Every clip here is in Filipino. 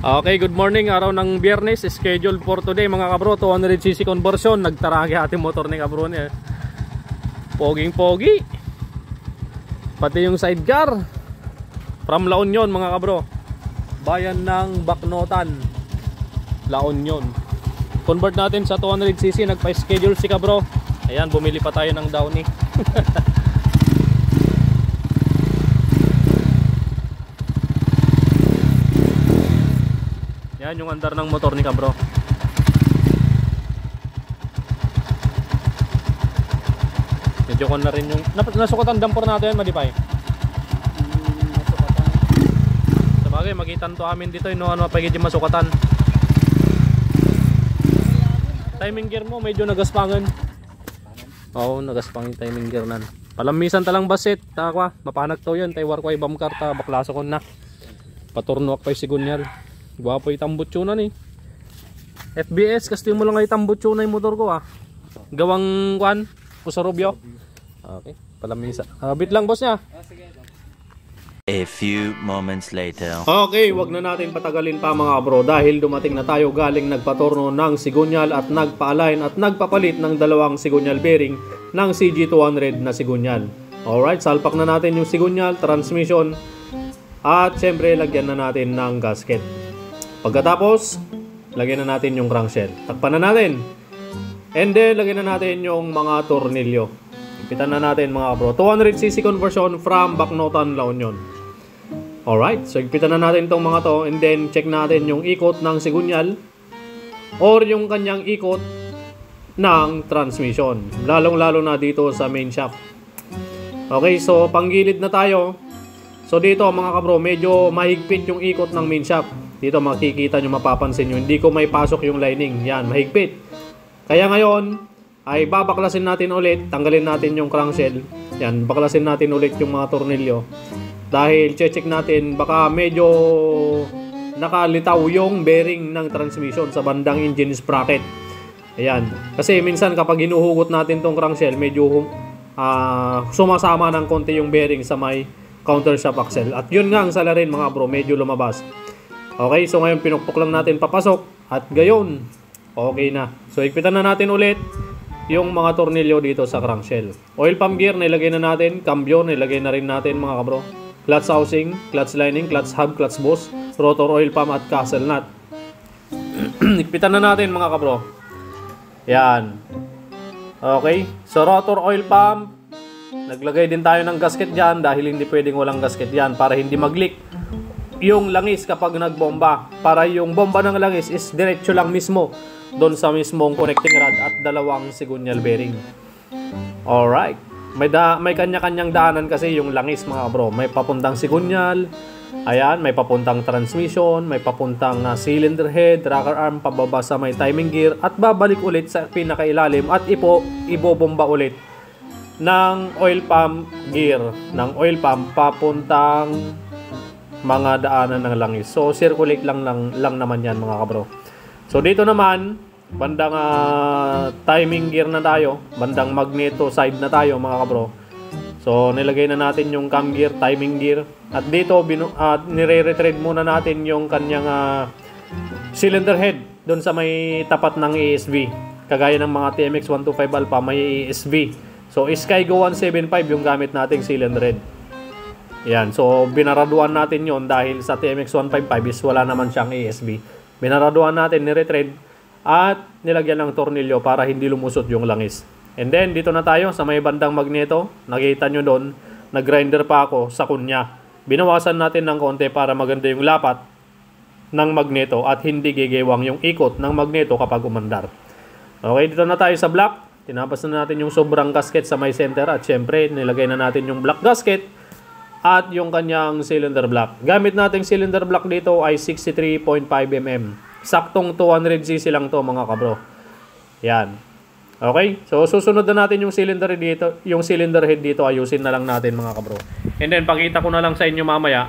Okay, good morning. Araw ng Biyernes, schedule for today mga kabro, 200cc conversion. Nagtaragi ating motor ni kabro niya. Poging pogi. Pati yung sidecar. From La Union mga kabro. Bayan ng Baknotan, La Union. Convert natin sa 200cc. Nagpa-schedule si kabro. Ayan, bumili pa tayo ng Downy. Yan yung andar ng motor ni kabro. Medyo kon na rin yung nasukatan damper natin, Madipay. Nasukatan. Sabagay, magitan to amin dito, no, ano pa yung masukatan. Timing gear mo medyo nagaspangan. Oo, nagaspangin timing gear nan. Palamisan talang basit, takwa, mapanak to yun, tay warkway bamkar ta baklaso kon na. Paturno ak pay sigunyal. Gwapo itambutsunan eh. FBS, kasi mo lang ay tambutsunan yung motor ko ah. Gawang kwan, Pusarubyo. Okay, palamisa. Bit lang boss niya. A few moments later. Okay, wag na natin patagalin pa mga bro. Dahil dumating na tayo galing nagpatorno ng sigunyal at nagpa-align at nagpapalit ng dalawang sigunyal bearing ng CG200 na sigunyal. Alright, salpak na natin yung sigunyal, transmission. At syempre, lagyan na natin ng gasket. Pagkatapos, lagyan na natin yung crankshell. Takpan na natin. And then, lagyan na natin yung mga tornilyo. Ipitan na natin mga bro. 200cc conversion from Baknotan, La Union. Alright, so ipitan na natin itong mga to. And then, check natin yung ikot ng sigunyal or yung kanyang ikot ng transmission. Lalong-lalo na dito sa main shaft. Okay, so panggilid na tayo. So dito mga kabro, medyo mahigpit yung ikot ng main shaft. Dito makikita nyo, mapapansin nyo, hindi ko may pasok yung lining. Yan, mahigpit. Kaya ngayon, ay babaklasin natin ulit. Tanggalin natin yung crankshell. Yan, baklasin natin ulit yung mga tornilyo. Dahil check natin, baka medyo nakalitaw yung bearing ng transmission sa bandang engine sprocket. Ayan. Kasi minsan kapag hinuhugot natin tong crankshell, medyo sumasama ng konti yung bearing sa may counter shaft axle. At yun nga ang salarin mga bro, medyo lumabas. Okay, so ngayon pinukpok lang natin papasok at gayon, okay na. So higpitan na natin ulit yung mga tornilyo dito sa crankshell. Oil pump gear, nilagay na natin. Cambio, nilagay na rin natin mga kabro. Clutch housing, clutch lining, clutch hub, clutch boss, rotor oil pump at castle nut. Higpitan na natin mga kabro. Yan. Okay, so rotor oil pump, naglagay din tayo ng gasket dyan dahil hindi pwedeng walang gasket dyan para hindi mag-leak yung langis kapag nagbomba. Para yung bomba ng langis is diretso lang mismo doon sa mismong connecting rod at dalawang sigunyal bearing. Alright, may kanya-kanyang daanan kasi yung langis mga bro. May papuntang sigunyal, ayan, may papuntang transmission, may papuntang cylinder head, rocker arm, pababa sa may timing gear, at babalik ulit sa pinakailalim at ibobomba ulit ng oil pump gear, ng oil pump papuntang mga daanan ng langis. So circulate lang naman yan mga kabro. So dito naman bandang timing gear na tayo, bandang magneto side na tayo mga kabro. So nilagay na natin yung cam gear, timing gear, at dito nire-retread muna natin yung kanyang cylinder head doon sa may tapat ng ESV. Kagaya ng mga TMX 125 Alpha may ESV. So Skygo 175 yung gamit nating cylinder head. Yan, so binaraduan natin yon dahil sa TMX 155 is wala naman siyang ESB. Binaraduan natin, ni-retread at nilagyan ng tornilyo para hindi lumusot yung langis. And then dito na tayo sa may bandang magneto. Nakita nyo doon, nag-grinder pa ako sa kunya. Binawasan natin ng konti para maganda yung lapat ng magneto at hindi gigewang yung ikot ng magneto kapag umandar. Okay, dito na tayo sa block. Tinapas na natin yung sobrang gasket sa may center at syempre nilagay na natin yung black gasket at yung kanyang cylinder block. Gamit nating cylinder block dito ay 63.5 mm. Saktong 200cc lang to mga kabro. Yan. Okay? So susunod na natin yung cylinder dito, yung cylinder head dito, ayusin na lang natin mga kabro. And then pakita ko na lang sa inyo mamaya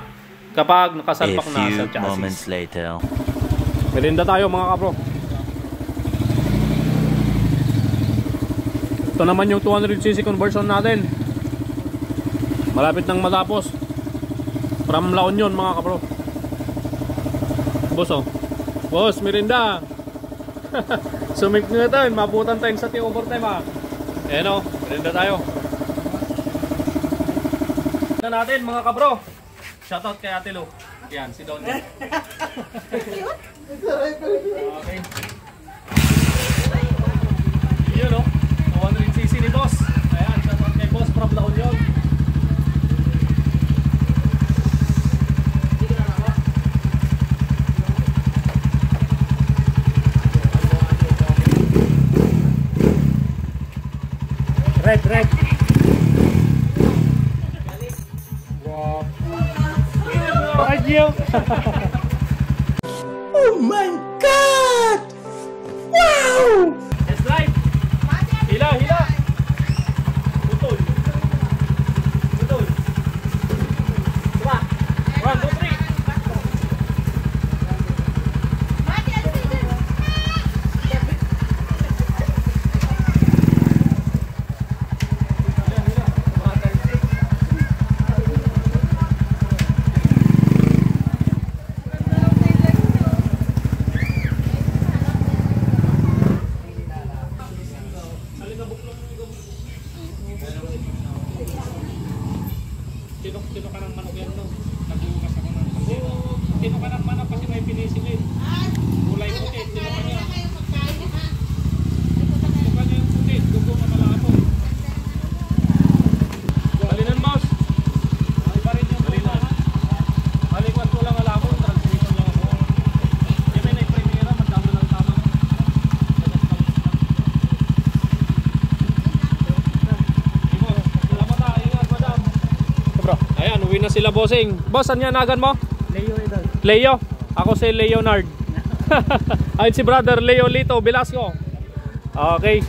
kapag nakasalpak na sa chassis. A few moments later. Merinda tayo mga kabro. Ito naman yung 200cc conversion natin. Malapit nang matapos. From La Union mga kabro. boss oh. Boss, merinda. Sumik nga tayo, mabutan tayong sa overtime ha. Ayan o, merinda tayo. Ito natin mga kabro. Shoutout kay Ate Lo. Yan, si Don. Okay. Yun o, 100cc ni boss. Ayan, shoutout kay boss from La Union. Red. Wow. Thank you. Oh my God! Wow! Yes, right. Hila. Putol. Diba? 1, 2, 3. Tino ka ng manok yan, no? Nagbukas ako ng kasi. Tino ka ng manok kasi may pinisilin. Kulay puti, tino ka niya. Tino ka niya yung puti, dugo na malapot. Balinan, boss. Iba rin yung balinan. Balikan ko lang alam mo, transmission lang ako. Yung may na-premiera, magdamo lang tama. Ayan, uwi na sila, bossing. Boss, saan yan nagan mo? Leo ito. Leo? Ako si Leonard. Ayun si brother Leo Lito Velasco. Okay.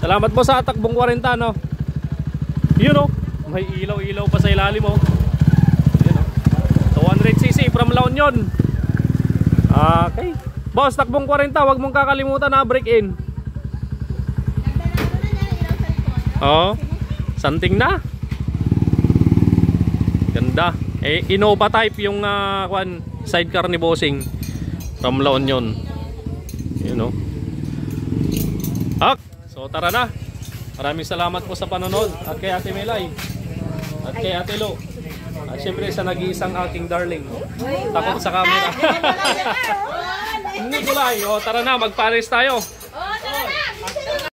Salamat po sa takbong 40, no? Yun, no? May ilaw-ilaw pa sa ilalim, oh. Yun, no? 200cc from La Union. Okay. Boss, takbong 40, wag mong kakalimutan na break in. Oo. Santing na. Ganda. Innova type yung sidecar ni bossing from La Union. You know. So tara na. Maraming salamat po sa panonood. At kay Ate Melay. At kay Ate Lo. At syempre sa nag-iisang aking darling. Takot sa camera. Nikolay. O tara na, magpares tayo.